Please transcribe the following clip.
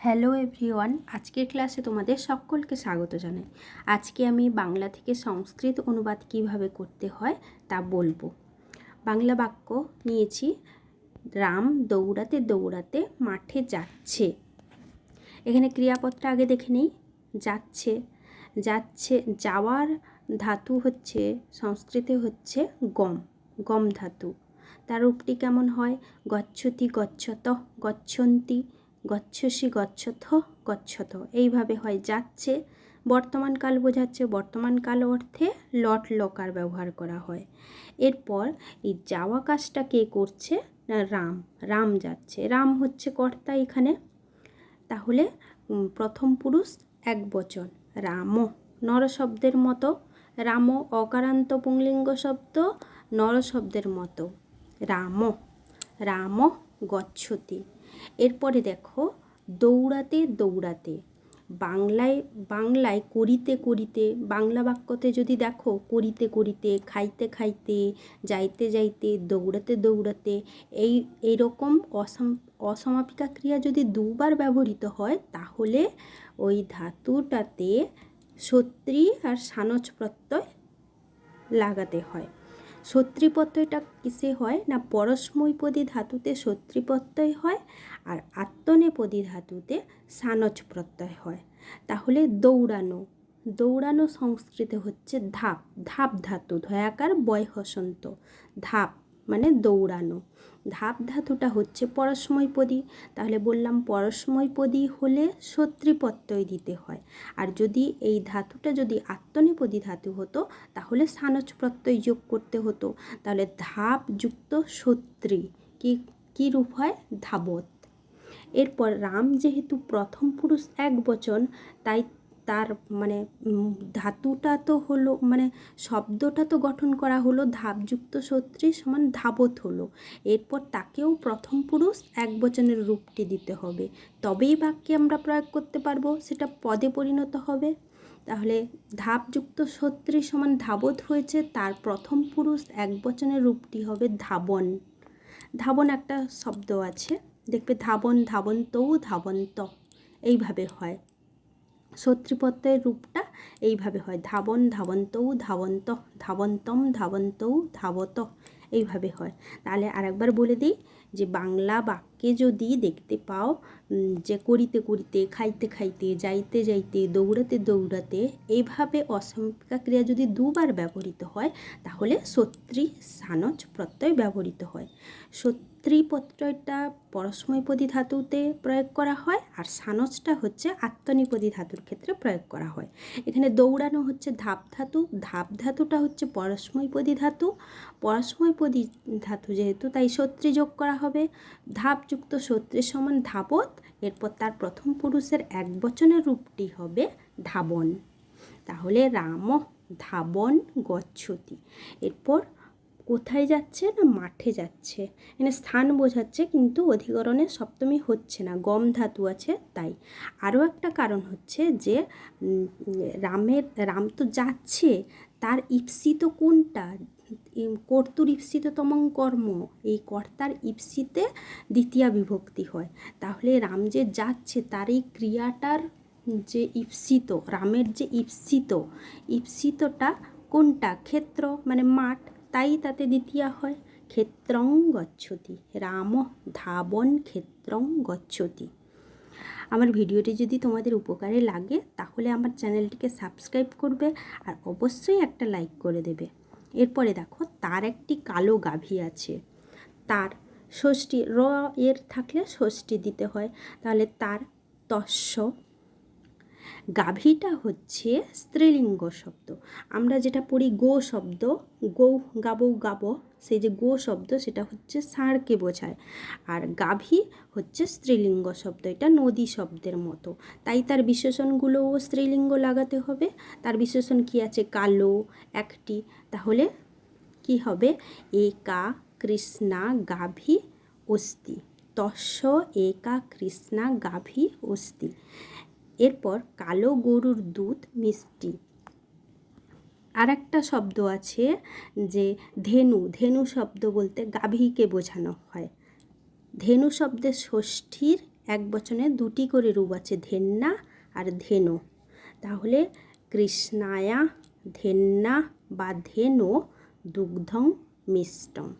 Hello everyone, আজকের ক্লাসে তোমাদের সকলকে স্বাগত জানাই। আজকে আমি বাংলা থেকে সংস্কৃত অনুবাদ কিভাবে করতে হয় তা বলবো। বাংলা বাক্য নিয়েছি, রাম দৌড়াতে দৌড়াতে মাঠে যাচ্ছে। এখানে ক্রিয়াপদটা আগে দেখে নিই। যাচ্ছে, যাচ্ছে, যাওয়ার ধাতু হচ্ছে সংস্কৃতে হচ্ছে গম, গম ধাতু। তার রূপটি কেমন হয়? গচ্ছতি গচ্ছত, গচ্ছন্তি, গচ্ছসি গচ্ছথ, গচ্ছত, এইভাবে হয়। যাচ্ছে বর্তমান কাল বোঝাচ্ছে, বর্তমান কাল অর্থে লট লকার ব্যবহার করা হয়। এরপর এই যাওয়া কাজটা কে করছে? না রাম, রাম যাচ্ছে। রাম হচ্ছে কর্তা এখানে। তাহলে প্রথম পুরুষ একবচন, রাম, নর শব্দের মতো। রাম অকারান্ত পুংলিঙ্গ শব্দ, নর শব্দের মতো। রাম, রাম গচ্ছতি। এরপরে দেখো, দৌড়াতে দৌড়াতে। বাংলায় করিতে করিতে, বাংলা বাক্যতে যদি দেখো করিতে করিতে, খাইতে খাইতে, যাইতে যাইতে, দৌড়াতে দৌড়াতে, এইরকম অসমাপিকা ক্রিয়া যদি দুবার ব্যবহৃত হয় তাহলে ওই ধাতুটাতে সত্রী আর সানজ প্রত্যয় লাগাতে হয়। সত্রী প্রত্যয়টা কিসে হয়? না পরস্মৈপদী ধাতুতে সত্রী প্রত্যয় হয় আর আত্মনেপদী ধাতুতে সানজ প্রত্যয় হয়। তাহলে দৌড়ানো, দৌড়ানো সংস্কৃতে হচ্ছে ধাপ, ধাপ ধাতু, ধয়াকার বয় হসন্ত, ধাপ মানে দৌড়ানো। ধাপ ধাতুটা হচ্ছে পরস্মৈপদী। তাহলে বললাম পরস্মৈপদী হলে সত্রী প্রত্যয় দিতে হয়, আর যদি এই ধাতুটা যদি আত্মনেপদী ধাতু হতো তাহলে সানজ প্রত্যয় যোগ করতে হতো। তাহলে ধাপ যুক্ত সত্রী কি রূপ হয়? ধাবত। এরপর রাম যেহেতু প্রথম পুরুষ একবচন, তাই তার মানে ধাতুটা তো হলো, মানে শব্দটা তো গঠন করা হলো ধাপযুক্ত সত্রী সমান ধাবত হলো। এরপর তাকেও প্রথম পুরুষ একবচনের রূপটি দিতে হবে, তবেই বাক্যে আমরা প্রয়োগ করতে পারবো, সেটা পদে পরিণত হবে। তাহলে ধাপযুক্ত সত্রী সমান ধাবত হয়েছে, তার প্রথম পুরুষ একবচনের রূপটি হবে ধাবন। ধাবন একটা শব্দ আছে, দেখবে ধাবন, ধাবন্তৌ, ধাবন্ত, এইভাবে হয়। সত্রী প্রত্যয়ের রূপটা এইভাবে হয়, ধাবন, ধাবন্তৌ, ধাবন্ত, ধাবন্তম, ধাবন্তৌ, ধাবত, এইভাবে হয়। তাহলে আরেকবার বলে দিই যে বাংলা বাক্যে যদি দেখতে পাও যে করিতে করিতে, খাইতে খাইতে, যাইতে যাইতে, দৌড়াতে দৌড়াতে, এইভাবে অসমাপিকা ক্রিয়া যদি দুবার ব্যবহৃত হয় তাহলে সত্রী সানজ প্রত্যয় ব্যবহৃত হয়। সত্রী প্রত্যয়টা পরস্মৈপদী ধাতুতে প্রয়োগ করা হয় আর সানজটা হচ্ছে আত্মনেপদী ধাতুর ক্ষেত্রে প্রয়োগ করা হয়। এখানে দৌড়ানো হচ্ছে ধাপ ধাতু, ধাপ ধাতুটা হচ্ছে পরস্মৈপদী ধাতু, পরস্মৈপদী ধাতু যেহেতু তাই সত্রী যোগ করা হবে। ধাপযুক্ত সত্রী সমান ধাবত। এরপর তার প্রথম পুরুষের একবচনের রূপটি হবে ধাবন। তাহলে রাম ধাবন গচ্ছতি। এরপর কোথায় যাচ্ছে? না মাঠে যাচ্ছে। এখানে স্থান বোঝাচ্ছে কিন্তু অধিকরণে সপ্তমী হচ্ছে না, গম ধাতু আছে তাই। আরও একটা কারণ হচ্ছে যে রাম তো যাচ্ছে, তার ঈপ্সিত কোনটা? কর্তুর ঈপ্সিততম কর্ম, এই কর্তার ঈপ্সিতে দ্বিতীয়া বিভক্তি হয়। তাহলে রাম যে যাচ্ছে তার এই ক্রিয়াটার যে ঈপ্সিত, রামের যে ঈপ্সিতটা কোনটা? ক্ষেত্র মানে মাঠ, তাই তাতে দ্বিতীয়া হয়। ক্ষেত্রং গচ্ছতি, রাম ধাবন ক্ষেত্রং গচ্ছতি। আমার ভিডিওটি যদি তোমাদের উপকারে লাগে তাহলে আমার চ্যানেলটিকে সাবস্ক্রাইব করবে আর অবশ্যই একটা লাইক করে দেবে। এরপরে দেখো, তার একটি কালো গাভী আছে। তার ষষ্ঠী, র এর থাকলে ষষ্ঠী দিতে হয়। তাহলে তার তস্য, গাভীটা হচ্ছে স্ত্রীলিঙ্গ শব্দ। আমরা যেটা পড়ি গো শব্দ, গৌ গাবৌ গাবো, সেই যে গো শব্দ সেটা হচ্ছে ষাঁড়কে বোঝায়, আর গাভী হচ্ছে স্ত্রীলিঙ্গ শব্দ, এটা নদী শব্দের মতো, তাই তার বিশেষণগুলোও স্ত্রীলিঙ্গ লাগাতে হবে। তার বিশেষণ কি আছে? কালো একটি, তাহলে কি হবে? একা কৃষ্ণা গাভী অস্তি, তস্য একা কৃষ্ণা গাভী অস্তি। এরপর কালো গরুর দুধ মিষ্টি। আর একটা শব্দ আছে যে ধেনু, ধেনু শব্দ বলতে গাভীকে বোঝানো হয়। ধেনু শব্দের ষষ্ঠীর একবচনে দুটি করে রূপ আছে, ধেন্না আর ধেনো। তাহলে কৃষ্ণায়া ধেন্না বা ধেনো দুগ্ধং মিষ্টম।